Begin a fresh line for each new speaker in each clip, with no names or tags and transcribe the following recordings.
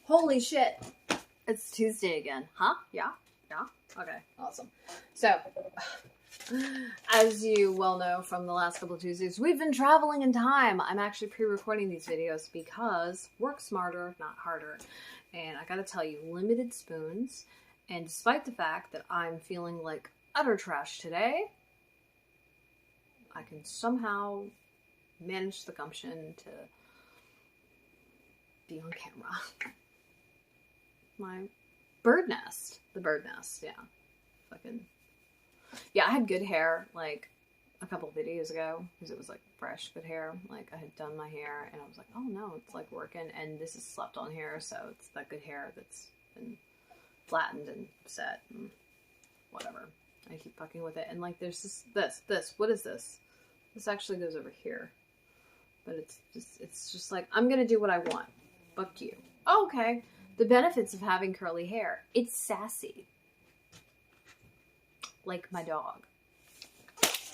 Holy shit. It's Tuesday again. Huh? Yeah? Yeah? Okay, awesome. So, as you well know from the last couple of Tuesdays, we've been traveling in time. I'm actually pre-recording these videos because work smarter, not harder. And I gotta tell you, limited spoons. And despite the fact that I'm feeling like utter trash today, I can somehow manage the gumption to be on camera. My bird nest. The bird nest, yeah. Yeah, I had good hair, like, a couple of videos ago, because it was, like, fresh, good hair. Like, I had done my hair, and I was like, oh, no, it's, like, working, and this is slept on hair, so it's that good hair that's been flattened and set, and whatever. I keep fucking with it, and, like, there's this. What is this? This actually goes over here. But it's just like, I'm gonna do what I want. Fuck you. Oh, okay. The benefits of having curly hair. It's sassy. Like my dog.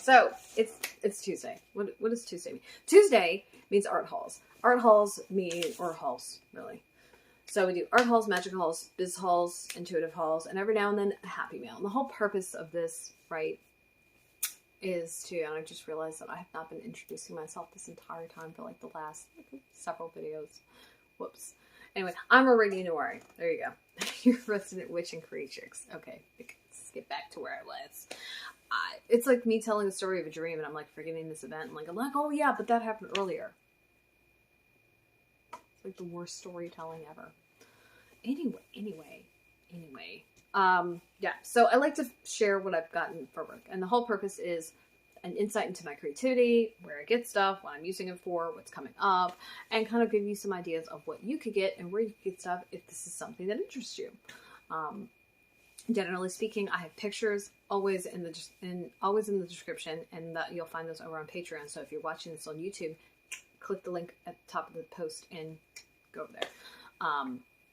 So, it's Tuesday. What does Tuesday mean? Tuesday means art halls. Art halls mean, or halls, really. So we do art halls, magic halls, biz halls, intuitive halls, and every now and then a happy mail. And the whole purpose of this, right, is to, and I just realized that I have not been introducing myself this entire time for like the last several videos. Whoops. Anyway, I'm Aradia. There you go. Your resident witch and creatures. Okay, let's get back to where I was. It's like me telling the story of a dream and I'm like forgetting this event and like, I'm like, oh yeah, but that happened earlier. It's like the worst storytelling ever. Anyway. Yeah, so I like to share what I've gotten for work. And the whole purpose is an insight into my creativity, where I get stuff, what I'm using it for, what's coming up, and kind of give you some ideas of what you could get and where you could get stuff if this is something that interests you. Generally speaking, I have pictures always in the description, and that you'll find those over on Patreon. So if you're watching this on YouTube, click the link at the top of the post and go over there.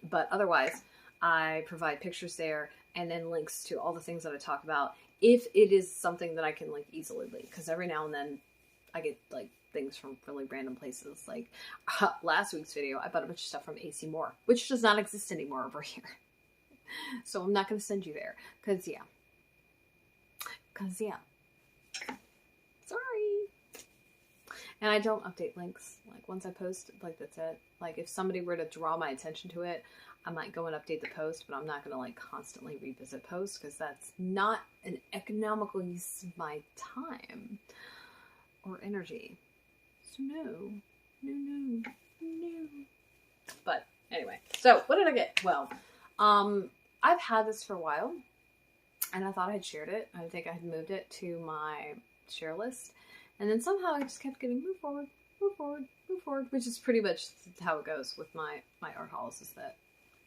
But otherwise, I provide pictures there and then links to all the things that I talk about if it is something that I can like easily link, because every now and then I get like things from really random places. Like last week's video, I bought a bunch of stuff from AC Moore, which does not exist anymore over here. So I'm not going to send you there because yeah. Sorry. And I don't update links. Like once I post, like that's it. Like if somebody were to draw my attention to it, I might go and update the post, but I'm not going to like constantly revisit posts because that's not an economical use of my time or energy. So no. But anyway, so what did I get? Well, I've had this for a while and I thought I had shared it. I think I had moved it to my share list. And then somehow I just kept getting move forward, which is pretty much how it goes with my art halls, is that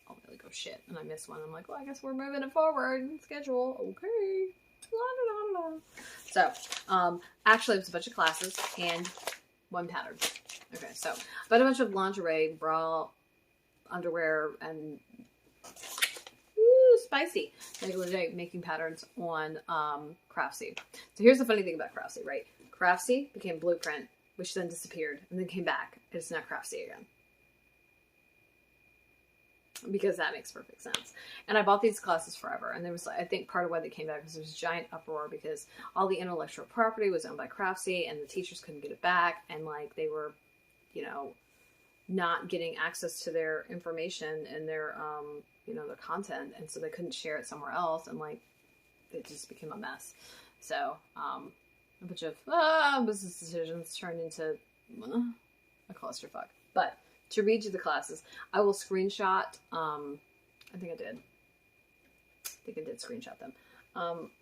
I'll really go shit and I miss one. I'm like, well, I guess we're moving it forward in schedule. Okay. La, la, la, la. So, actually it was a bunch of classes and one pattern. Okay, so I bought a bunch of lingerie, bra, underwear, and spicy regular day making patterns on Craftsy. So here's the funny thing about Craftsy, right? Craftsy became Blueprint, which then disappeared and then came back. It's now Craftsy again. Because that makes perfect sense. And I bought these classes forever. And there was, I think part of why they came back was there was a giant uproar because all the intellectual property was owned by Craftsy and the teachers couldn't get it back. And like they were, you know, not getting access to their information and their, you know, their content. And so they couldn't share it somewhere else. And like, it just became a mess. So, a bunch of business decisions turned into a clusterfuck. But to read you the classes, I will screenshot, I think I did screenshot them.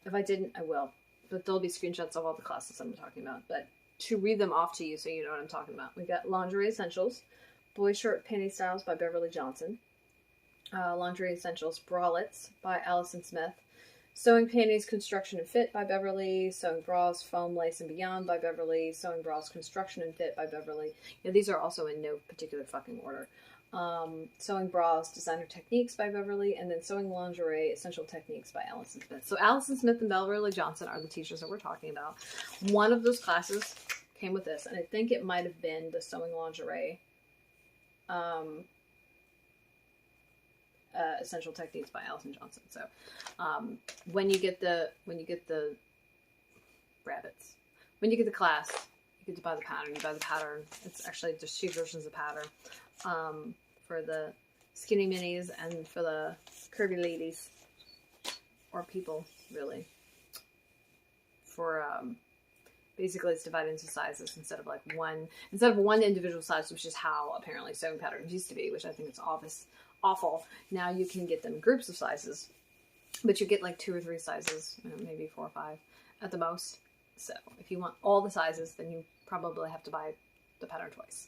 If I didn't, I will. But there'll be screenshots of all the classes I'm talking about. But to read them off to you so you know what I'm talking about. We got Lingerie Essentials, Boy Short Panty Styles by Beverly Johnson, Lingerie Essentials Bralettes by Allison Smith, Sewing Panties Construction and Fit by Beverly, Sewing Bras Foam Lace and Beyond by Beverly, Sewing Bras Construction and Fit by Beverly. Yeah, these are also in no particular fucking order. Sewing Bras Designer Techniques by Beverly, and then Sewing Lingerie Essential Techniques by Allison Smith. So Allison Smith and Beverly Johnson are the teachers that we're talking about. One of those classes came with this, and I think it might have been the Sewing Lingerie Essential Techniques by Allison Johnson. So when you get the rabbits, when you get the class, you get to buy the pattern. You buy the pattern. It's actually just 2 versions of pattern for the skinny minis and for the curvy ladies, or people, really. For basically, it's divided into sizes instead of one individual size, which is how apparently sewing patterns used to be, which I think is awful. Now you can get them in groups of sizes, but you get like 2 or 3 sizes, maybe 4 or 5 at the most. So if you want all the sizes, then you probably have to buy the pattern twice.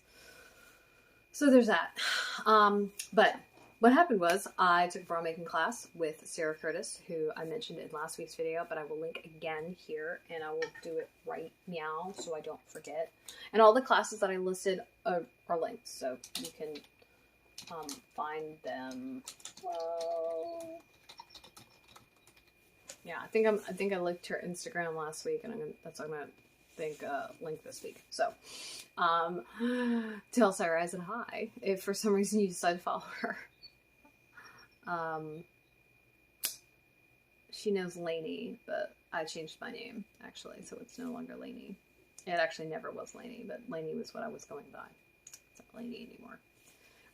So there's that. But what happened was I took a bra making class with Sarah Curtis, who I mentioned in last week's video, but I will link again here, and I will do it right now so I don't forget. And all the classes that I listed are linked, so you can find them. Well, yeah, I think I linked her Instagram last week, and that's what I'm gonna link this week. So tell Sarah I said hi if for some reason you decide to follow her. She knows Lainey, but I changed my name, actually, so it's no longer Lainey. It actually never was Lainey, but Lainey was what I was going by. It's not Lainey anymore.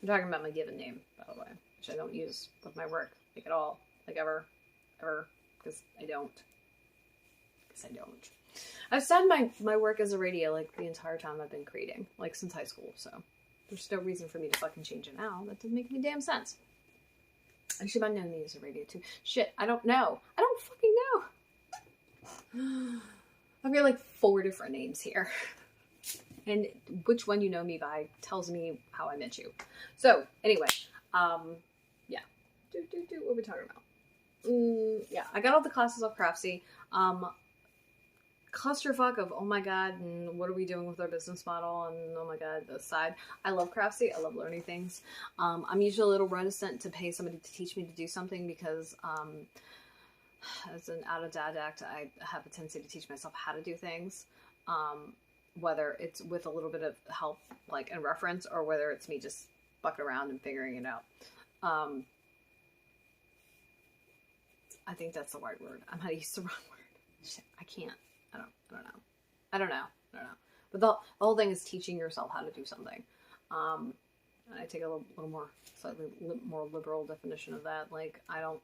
I'm talking about my given name, by the way, which I don't use with my work, like at all, like ever, because I don't. I've started my work as Aradia, like, the entire time I've been creating, like, since high school, so there's no reason for me to fucking change it now. That doesn't make any damn sense. Actually, my name is Aradia too. Shit, I don't know. I don't fucking know. I've got like 4 different names here. And which one you know me by tells me how I met you. So, anyway, yeah. What are we talking about? Yeah, I got all the classes off Craftsy. Clusterfuck of, oh my god, and what are we doing with our business model, and oh my god, the side. I love Craftsy. I love learning things. I'm usually a little reticent to pay somebody to teach me to do something because as an autodidact, I have a tendency to teach myself how to do things, whether it's with a little bit of help, like in reference, or whether it's me just fucking around and figuring it out. I think that's the right word. I might use the wrong word. Shit, I can't. I don't know. But the whole thing is teaching yourself how to do something. And I take a slightly more liberal definition of that. Like, I don't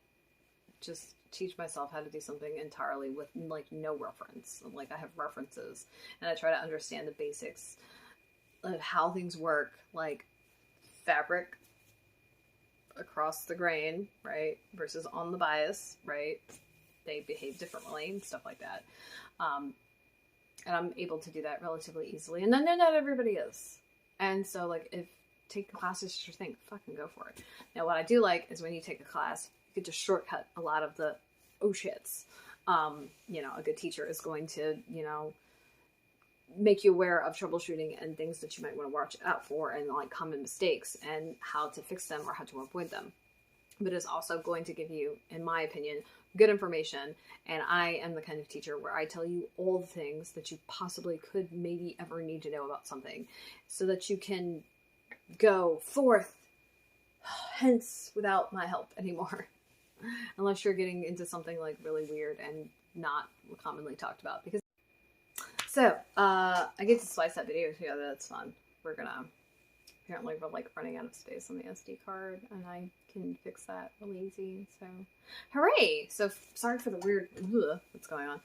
just teach myself how to do something entirely with, like, no reference. Like, I have references, and I try to understand the basics of how things work, like fabric across the grain, right, versus on the bias, right? They behave differently and stuff like that. And I'm able to do that relatively easily. And then not everybody is. And so, like, if taking classes is your thing, fucking go for it. Now, what I do like is when you take a class, you get to shortcut a lot of the oh shits. You know, a good teacher is going to, you know, make you aware of troubleshooting and things that you might want to watch out for, and like common mistakes and how to fix them or how to avoid them. But it's also going to give you, in my opinion, good information. And I am the kind of teacher where I tell you all the things that you possibly could maybe ever need to know about something, so that you can go forth hence without my help anymore. Unless you're getting into something like really weird and not commonly talked about. Because so, I get to slice that video together. That's fun. Apparently we're like running out of space on the SD card, and I can fix that really easy. So, hooray! So, sorry for the weird what's going on.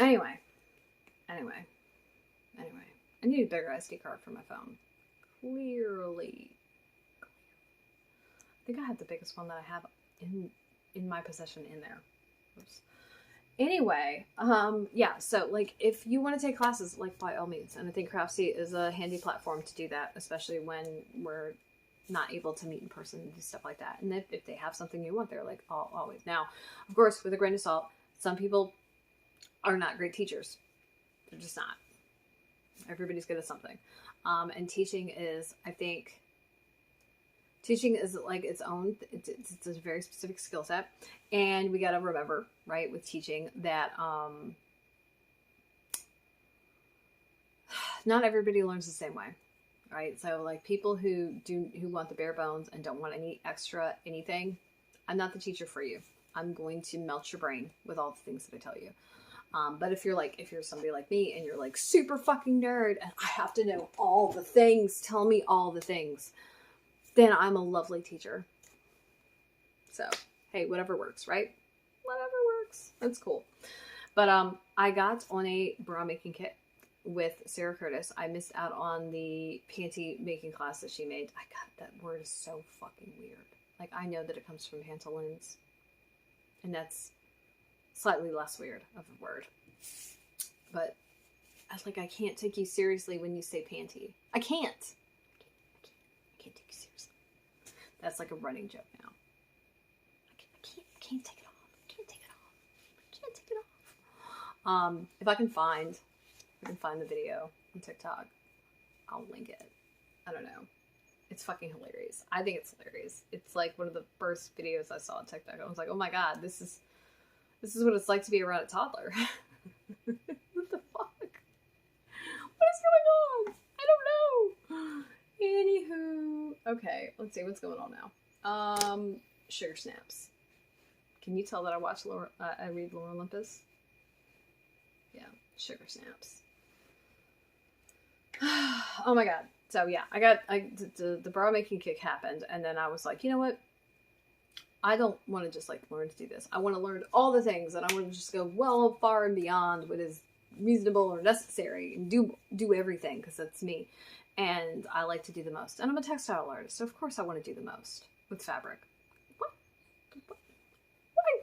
Anyway. I need a bigger SD card for my phone. Clearly. I think I have the biggest one that I have in my possession in there. Oops. Anyway, yeah, so, like, if you want to take classes, like, by all means, and I think Craftsy is a handy platform to do that, especially when we're not able to meet in person and do stuff like that. And if they have something you want, they're like, always. Now, of course, with a grain of salt, some people are not great teachers. They're just not. Everybody's good at something. And teaching is, I think, teaching is like its own, it's a very specific skill set. And we got to remember, right, with teaching that not everybody learns the same way. right? So like people who want the bare bones and don't want any extra anything, I'm not the teacher for you. I'm going to melt your brain with all the things that I tell you. But if you're somebody like me and you're like super fucking nerd and I have to know all the things, tell me all the things, then I'm a lovely teacher. So, hey, whatever works, right? Whatever works. That's cool. But I got on a bra making kit with Sarah Curtis. I missed out on the panty making class that she made. That word is so fucking weird. Like, I know that it comes from pantaloons, and that's slightly less weird of a word. But I can't take you seriously when you say panty. I can't take you seriously. That's like a running joke now. I can't take it off. I can't take it off. If I can find the video on TikTok, I'll link it. I don't know. It's fucking hilarious. I think it's hilarious. It's like one of the first videos I saw on TikTok. I was like, oh my god, this is what it's like to be around a toddler. What the fuck? What is going on? I don't know. Anywho, okay, let's see what's going on now. Sugar Snaps. Can you tell that I read Lore Olympus? Yeah, Sugar Snaps. Oh my god. So yeah, the bra making kick happened, and then I was like, you know what? I don't want to just like learn to do this. I want to learn all the things, and I want to just go well far and beyond what is reasonable or necessary, and do everything, because that's me. And I like to do the most. And I'm a textile artist, so of course I want to do the most with fabric. Why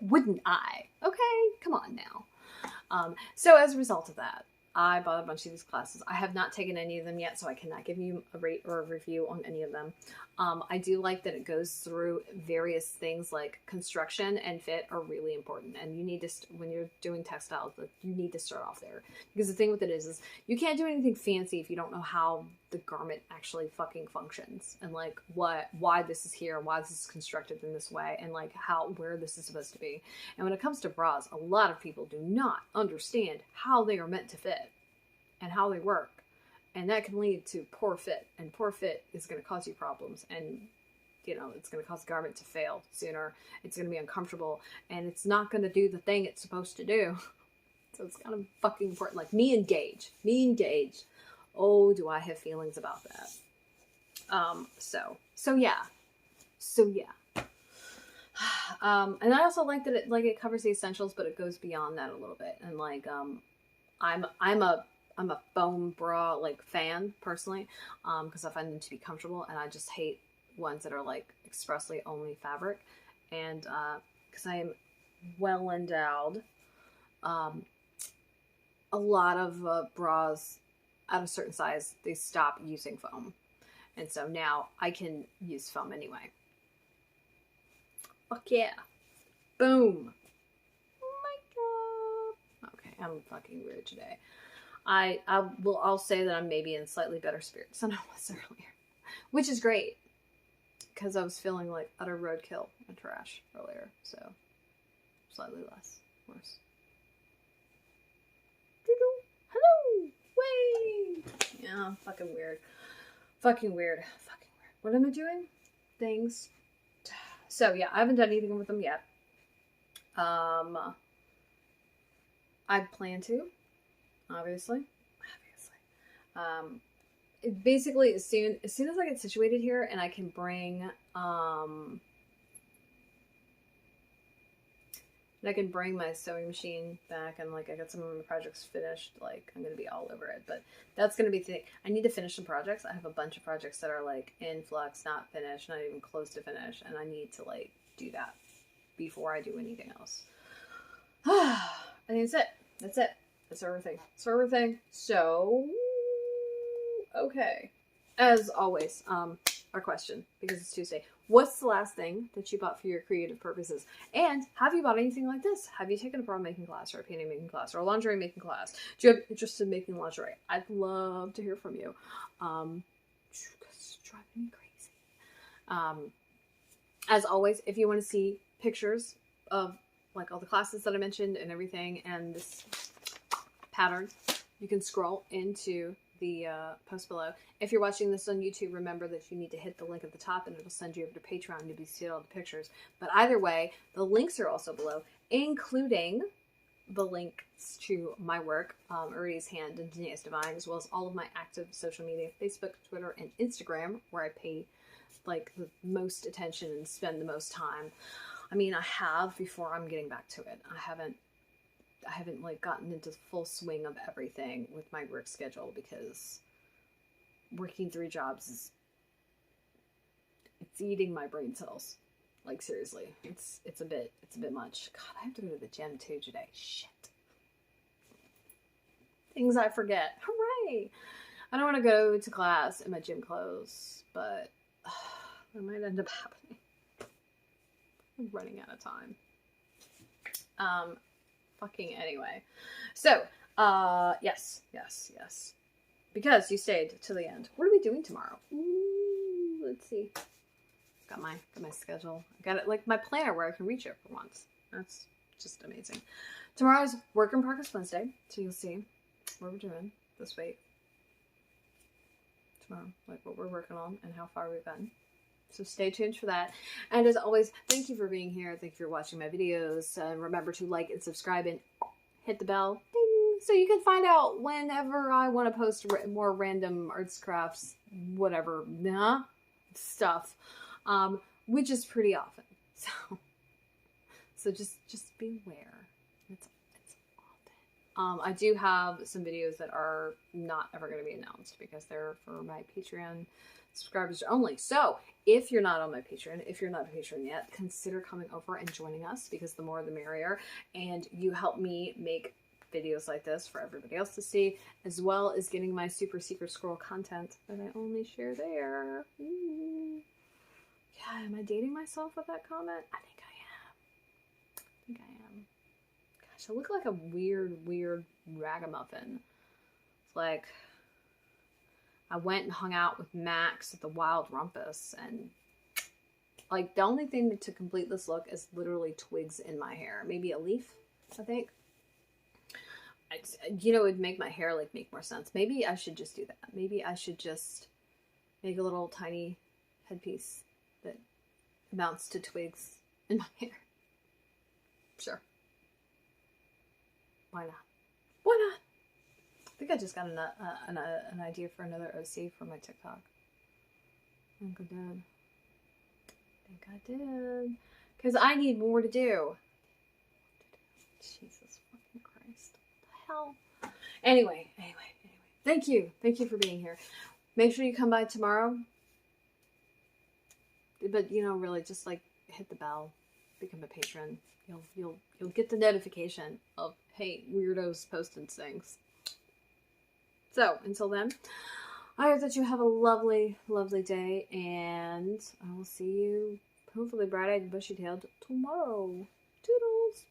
wouldn't I? Okay, come on now. So as a result of that, I bought a bunch of these classes. I have not taken any of them yet, so I cannot give you a rate or a review on any of them. I do like that it goes through various things, like construction and fit are really important. And you need to, when you're doing textiles, you need to start off there. Because the thing with it is you can't do anything fancy if you don't know how the garment actually fucking functions. And like why this is here, why this is constructed in this way, and like where this is supposed to be. And when it comes to bras, a lot of people do not understand how they are meant to fit and how they work. And that can lead to poor fit, and poor fit is going to cause you problems, and it's going to cause the garment to fail sooner. It's going to be uncomfortable, and it's not going to do the thing it's supposed to do. So it's kind of fucking important. Like me and Gage. Oh, do I have feelings about that? So yeah. And I also like that it covers the essentials, but it goes beyond that a little bit. And like, I'm a foam bra like fan personally, because I find them to be comfortable, and I just hate ones that are like expressly only fabric. And because I am well endowed, a lot of bras at a certain size, they stop using foam, and so now I can use foam anyway. Fuck yeah, boom. Oh my god. Okay, I'm fucking weird today. I'll say that I'm maybe in slightly better spirits than I was earlier, which is great, because I was feeling like utter roadkill and trash earlier, so slightly worse. Hello, way. Yeah, fucking weird. What am I doing? Things. So yeah, I haven't done anything with them yet. I plan to. Obviously. Basically, as soon as I get situated here and I can bring my sewing machine back, and like I got some of my projects finished, like I'm gonna be all over it. But that's gonna be the thing. I need to finish some projects. I have a bunch of projects that are like in flux, not finished, not even close to finish, and I need to like do that before I do anything else. I think that's it. That's everything. So, okay. As always, our question, because it's Tuesday. What's the last thing that you bought for your creative purposes? And have you bought anything like this? Have you taken a bra making class, or a panty making class, or a lingerie making class? Do you have interest in making lingerie? I'd love to hear from you. Because it's driving me crazy. As always, if you want to see pictures of like all the classes that I mentioned and everything, and this pattern, you can scroll into the post below. If you're watching this on YouTube, remember that you need to hit the link at the top and it'll send you over to Patreon to be see all the pictures. But either way, the links are also below, including the links to my work, Aradia's Hand and Danae's Divine, as well as all of my active social media, Facebook, Twitter, and Instagram, where I pay like the most attention and spend the most time. I mean, I have before. I'm getting back to it. I haven't like gotten into full swing of everything with my work schedule, because working 3 jobs it's eating my brain cells. Like, seriously, it's a bit much. God, I have to go to the gym too today. Shit. Things I forget. Hooray! I don't want to go to class in my gym clothes, but that might end up happening. I'm running out of time. Fucking anyway. So, yes. Because you stayed to the end. What are we doing tomorrow? Ooh, let's see. Got my schedule. I got it, like my planner where I can reach it for once. That's just amazing. Tomorrow's Work in Progress Wednesday, so you'll see what we're doing this week. Tomorrow, like what we're working on and how far we've gotten. So stay tuned for that. And as always, thank you for being here. Thank you for watching my videos. Remember to like and subscribe and hit the bell, ding, so you can find out whenever I want to post more random arts, crafts, whatever, stuff. Which is pretty often. So just beware. It's often. I do have some videos that are not ever going to be announced because they're for my Patreon subscribers only. So if you're not on my Patreon, if you're not a patron yet, consider coming over and joining us, because the more the merrier. And you help me make videos like this for everybody else to see, as well as getting my super secret scroll content that I only share there. Ooh. Yeah, am I dating myself with that comment? I think I am. Gosh, I look like a weird ragamuffin. It's like I went and hung out with Max at the Wild Rumpus, and like the only thing to complete this look is literally twigs in my hair. Maybe a leaf, I think. You know, it would make my hair like make more sense. Maybe I should just do that. Maybe I should just make a little tiny headpiece that amounts to twigs in my hair. Sure. Why not? Why not? I think I just got an idea for another OC for my TikTok. I think I did. Because I need more to do. Jesus fucking Christ. What the hell? Anyway. Thank you for being here. Make sure you come by tomorrow. But, you know, really just like hit the bell, become a patron. You'll get the notification of, hey, weirdos posting things. So until then, I hope that you have a lovely, lovely day, and I will see you hopefully bright-eyed and bushy-tailed tomorrow. Toodles!